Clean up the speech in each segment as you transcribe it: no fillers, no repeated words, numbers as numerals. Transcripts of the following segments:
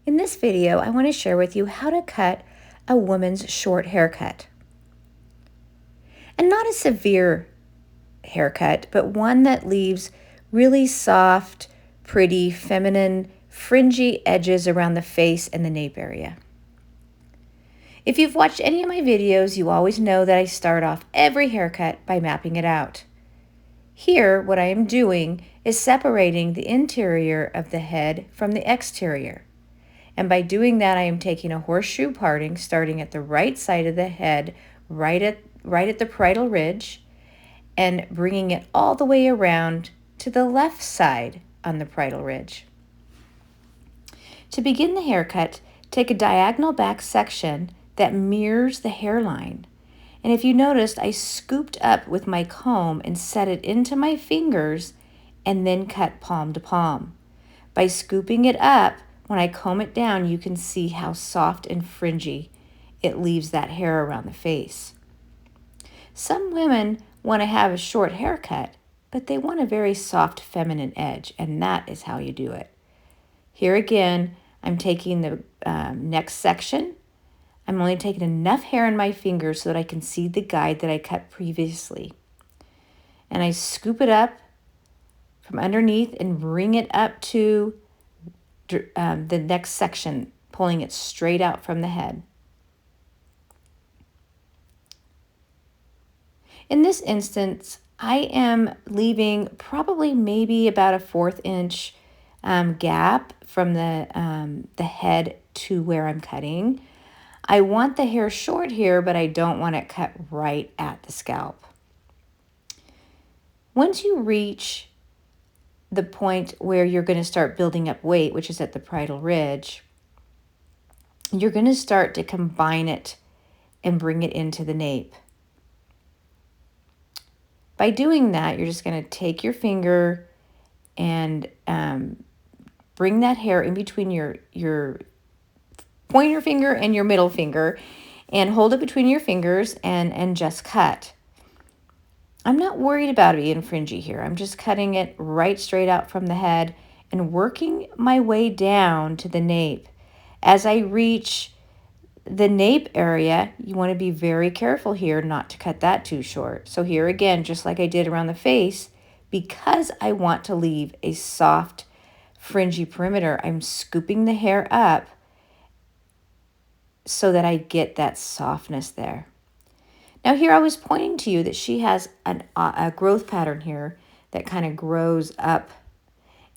In this video, I want to share with you how to cut a woman's short haircut. And not a severe haircut, but one that leaves really soft, pretty, feminine, fringy edges around the face and the nape area. If you've watched any of my videos, you always know that I start off every haircut by mapping it out. Here, what I am doing is separating the interior of the head from the exterior. And by doing that, I am taking a horseshoe parting, starting at the right side of the head, right at the parietal ridge, and bringing it all the way around to the left side on the parietal ridge. To begin the haircut, take a diagonal back section that mirrors the hairline. And if you noticed, I scooped up with my comb and set it into my fingers and then cut palm to palm. By scooping it up, when I comb it down, you can see how soft and fringy it leaves that hair around the face. Some women want to have a short haircut, but they want a very soft feminine edge, and that is how you do it. Here again, I'm taking the next section. I'm only taking enough hair in my fingers so that I can see the guide that I cut previously. And I scoop it up from underneath and bring it up to the next section, pulling it straight out from the head. In this instance, I am leaving probably maybe about a 1/4 inch gap from the head to where I'm cutting. I want the hair short here, but I don't want it cut right at the scalp. Once you reach the point where you're going to start building up weight, which is at the parietal ridge, you're going to start to combine it and bring it into the nape. By doing that, you're just going to take your finger and bring that hair in between your pointer finger and your middle finger and hold it between your fingers and just cut. I'm not worried about it being fringy here. I'm just cutting it right straight out from the head and working my way down to the nape. As I reach the nape area, you want to be very careful here not to cut that too short. So here again, just like I did around the face, because I want to leave a soft, fringy perimeter, I'm scooping the hair up so that I get that softness there. Now here I was pointing to you that she has a growth pattern here that kind of grows up,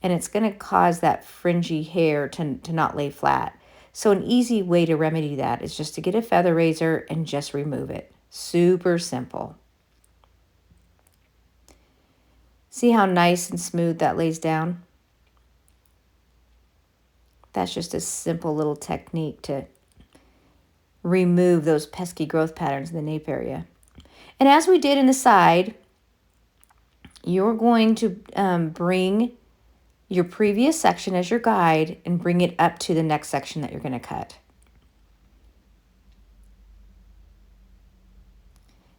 and it's going to cause that fringy hair to not lay flat. So an easy way to remedy that is just to get a feather razor and just remove it. Super simple. See how nice and smooth that lays down? That's just a simple little technique to remove those pesky growth patterns in the nape area. And as we did in the side, you're going to bring your previous section as your guide and bring it up to the next section that you're going to cut.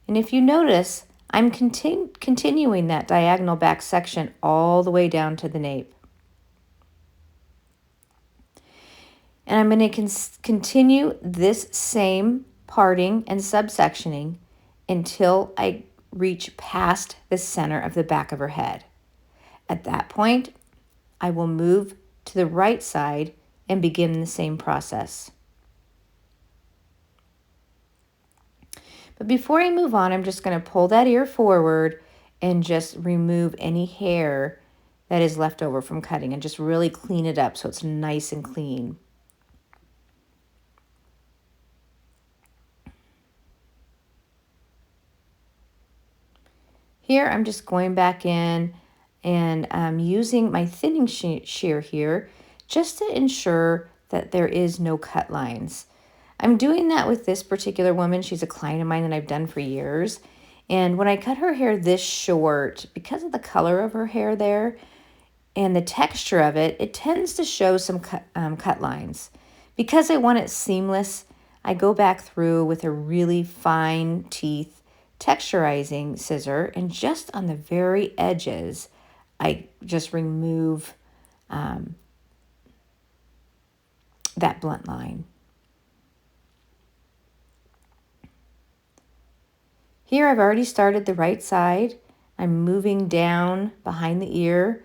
And if you notice, I'm continuing that diagonal back section all the way down to the nape. And I'm going to continue this same parting and subsectioning until I reach past the center of the back of her head. At that point, I will move to the right side and begin the same process. But before I move on, I'm just going to pull that ear forward and just remove any hair that is left over from cutting and just really clean it up so it's nice and clean. Here, I'm just going back in and using my thinning shear here just to ensure that there is no cut lines. I'm doing that with this particular woman. She's a client of mine that I've done for years. And when I cut her hair this short, because of the color of her hair there and the texture of it, it tends to show some cut lines. Because I want it seamless, I go back through with a really fine teeth texturizing scissor, and just on the very edges, I just remove that blunt line. Here I've already started the right side. I'm moving down behind the ear,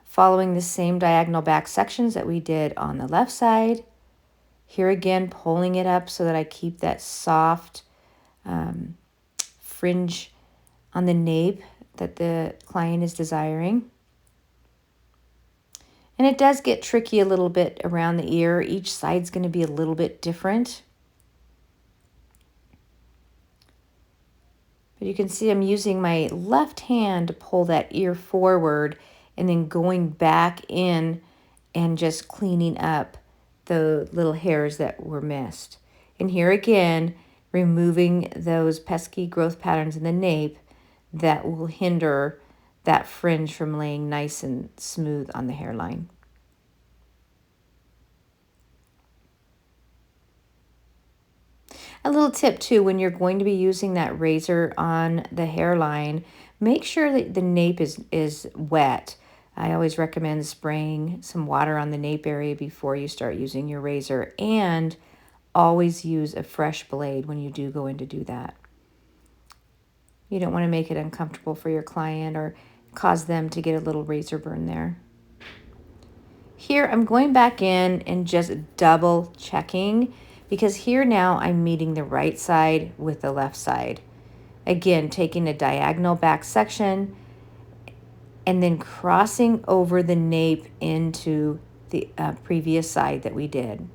following the same diagonal back sections that we did on the left side. Here again, pulling it up so that I keep that soft fringe on the nape that the client is desiring. And it does get tricky a little bit around the ear. Each side's going to be a little bit different. But you can see I'm using my left hand to pull that ear forward and then going back in and just cleaning up the little hairs that were missed. And here again, removing those pesky growth patterns in the nape that will hinder that fringe from laying nice and smooth on the hairline. A little tip too, when you're going to be using that razor on the hairline, make sure that the nape is wet. I always recommend spraying some water on the nape area before you start using your razor, and always use a fresh blade when you do go in to do that. You don't want to make it uncomfortable for your client or cause them to get a little razor burn there. Here I'm going back in and just double checking, because here now I'm meeting the right side with the left side. Again, taking a diagonal back section and then crossing over the nape into the previous side that we did.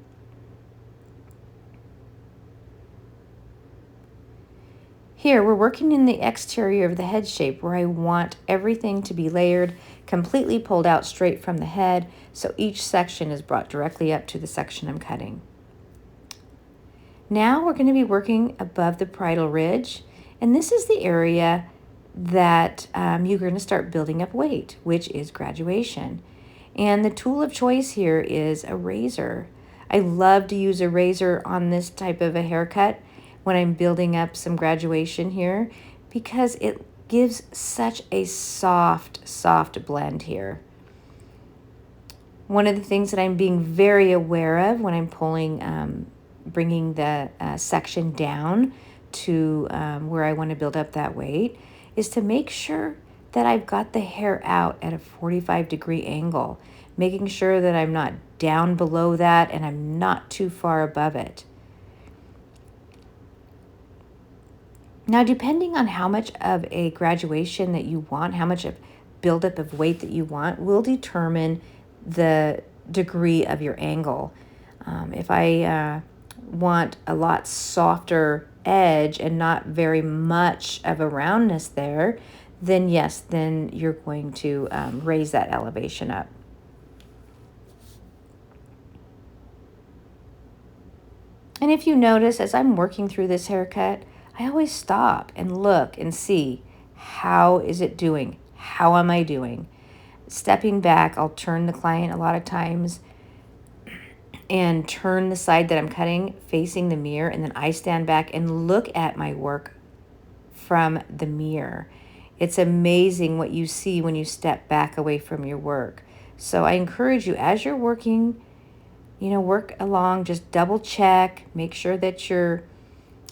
Here, we're working in the exterior of the head shape where I want everything to be layered, completely pulled out straight from the head, so each section is brought directly up to the section I'm cutting. Now we're going to be working above the parietal ridge, and this is the area that you're going to start building up weight, which is graduation. And the tool of choice here is a razor. I love to use a razor on this type of a haircut when I'm building up some graduation here, because it gives such a soft blend here. One of the things that I'm being very aware of when I'm pulling, bringing the section down to where I want to build up that weight, is to make sure that I've got the hair out at a 45-degree angle, making sure that I'm not down below that and I'm not too far above it. Now, depending on how much of a graduation that you want, how much of buildup of weight that you want, will determine the degree of your angle. If I want a lot softer edge and not very much of a roundness there, then yes, then you're going to raise that elevation up. And if you notice, as I'm working through this haircut, I always stop and look and see, how is it doing? How am I doing? Stepping back, I'll turn the client a lot of times and turn the side that I'm cutting facing the mirror, and then I stand back and look at my work from the mirror. It's amazing what you see when you step back away from your work. So I encourage you, as you're working, work along, just double check, make sure that you're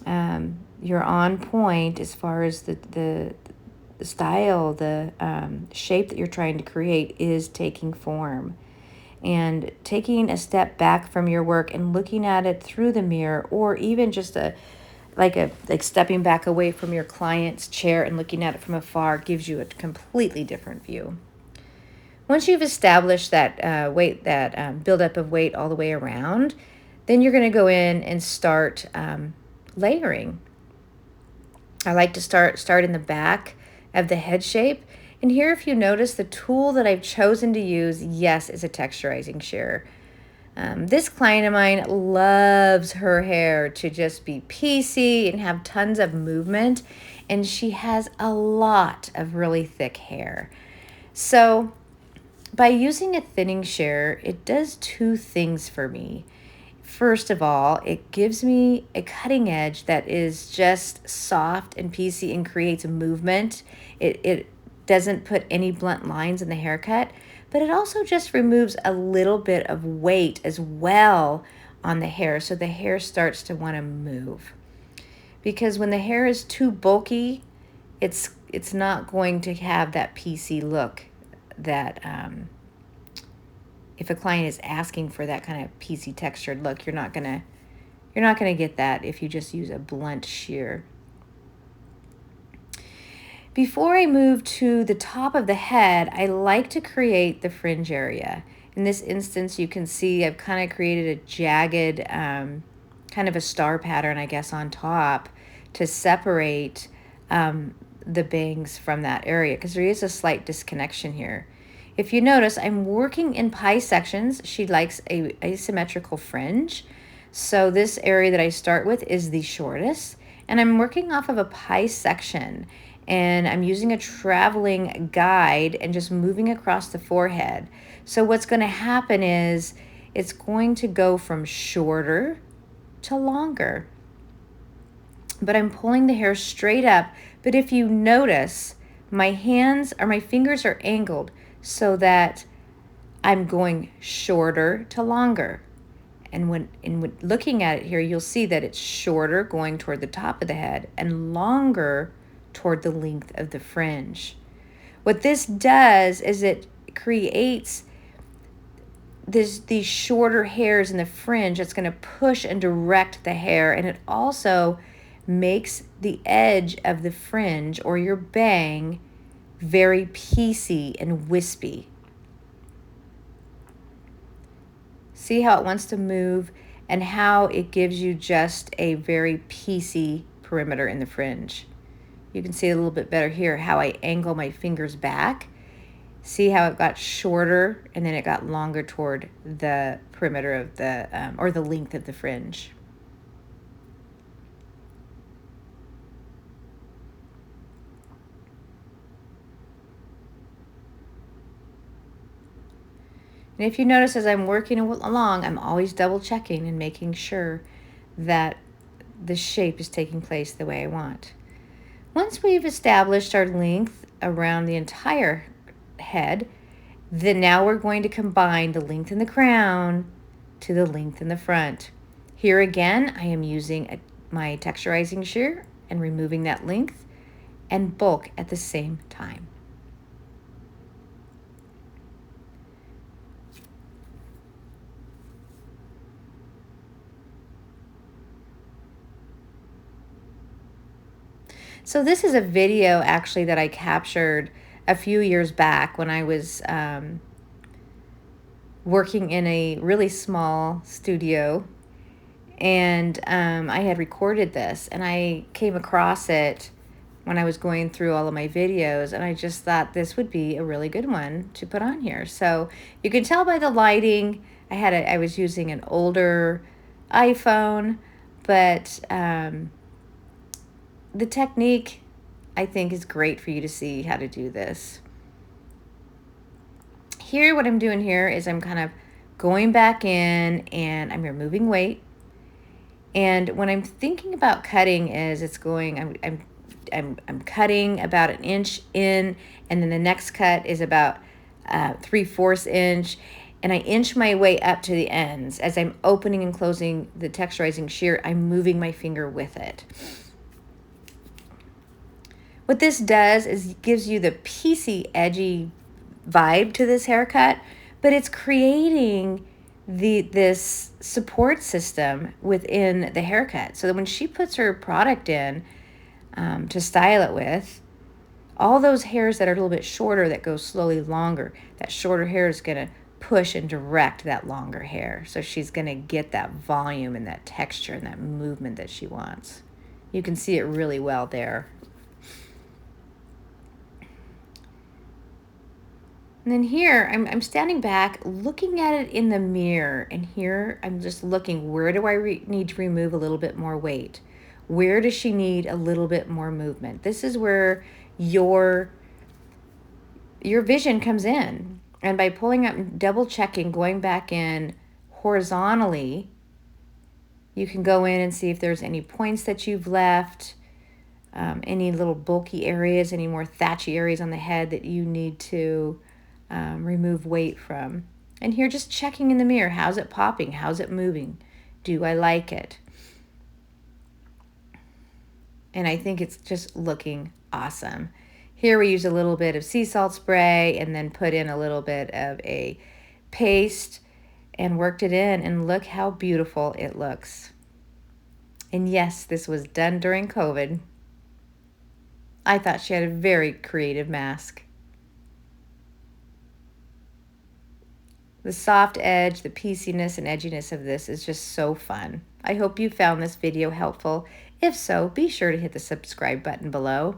on point as far as the style, the shape that you're trying to create is taking form. And taking a step back from your work and looking at it through the mirror, or even just like stepping back away from your client's chair and looking at it from afar, gives you a completely different view. Once you've established that weight, that buildup of weight all the way around, then you're going to go in and start layering. I like to start in the back of the head shape. And here, if you notice, the tool that I've chosen to use, yes, is a texturizing shear. This client of mine loves her hair to just be piecey and have tons of movement, and she has a lot of really thick hair. So by using a thinning shear, it does two things for me. First of all, it gives me a cutting edge that is just soft and piecey and creates movement. It doesn't put any blunt lines in the haircut, but it also just removes a little bit of weight as well on the hair, so the hair starts to want to move. Because when the hair is too bulky, it's not going to have that PC look that if a client is asking for that kind of PC textured look, you're not gonna get that if you just use a blunt shear. Before I move to the top of the head, I like to create the fringe area. In this instance, you can see I've kind of created a jagged, kind of a star pattern, I guess, on top to separate the bangs from that area, because there is a slight disconnection here. If you notice, I'm working in pie sections. She likes a asymmetrical fringe. So this area that I start with is the shortest, and I'm working off of a pie section. And I'm using a traveling guide and just moving across the forehead. So what's going to happen is it's going to go from shorter to longer. But I'm pulling the hair straight up. But if you notice, my fingers are angled so that I'm going shorter to longer. And when looking at it here, you'll see that it's shorter going toward the top of the head and longer toward the length of the fringe. What this does is it creates these shorter hairs in the fringe that's going to push and direct the hair, and it also makes the edge of the fringe or your bang very piecey and wispy. See how it wants to move and how it gives you just a very piecey perimeter in the fringe. You can see a little bit better here how I angle my fingers back. See how it got shorter and then it got longer toward the perimeter of the, or the length of the fringe. And if you notice as I'm working along, I'm always double checking and making sure that the shape is taking place the way I want. Once we've established our length around the entire head, then now we're going to combine the length in the crown to the length in the front. Here again, I am using my texturizing shear and removing that length and bulk at the same time. So this is a video actually that I captured a few years back when I was working in a really small studio, and I had recorded this, and I came across it when I was going through all of my videos, and I just thought this would be a really good one to put on here. So you can tell by the lighting, I was using an older iPhone, but the technique, I think, is great for you to see how to do this. Here, what I'm doing here is I'm kind of going back in and I'm removing weight. And when I'm thinking about cutting is it's going, I'm cutting about 1 inch in, and then the next cut is about 3/4 inch. And I inch my way up to the ends. As I'm opening and closing the texturizing shear, I'm moving my finger with it. What this does is it gives you the piecey, edgy vibe to this haircut, but it's creating this support system within the haircut. So that when she puts her product in to style it with, all those hairs that are a little bit shorter that go slowly longer, that shorter hair is going to push and direct that longer hair. So she's going to get that volume and that texture and that movement that she wants. You can see it really well there. And then here, I'm standing back, looking at it in the mirror, and here I'm just looking, where do I need to remove a little bit more weight? Where does she need a little bit more movement? This is where your vision comes in. And by pulling up and double checking, going back in horizontally, you can go in and see if there's any points that you've left, any little bulky areas, any more thatchy areas on the head that you need to remove weight from. And here, just checking in the mirror, how's it popping? How's it moving? Do I like it? And I think it's just looking awesome. Here we use a little bit of sea salt spray and then put in a little bit of a paste and worked it in, and look how beautiful it looks. And yes, this was done during COVID. I thought she had a very creative mask. The soft edge, the pieceiness and edginess of this is just so fun. I hope you found this video helpful. If so, be sure to hit the subscribe button below.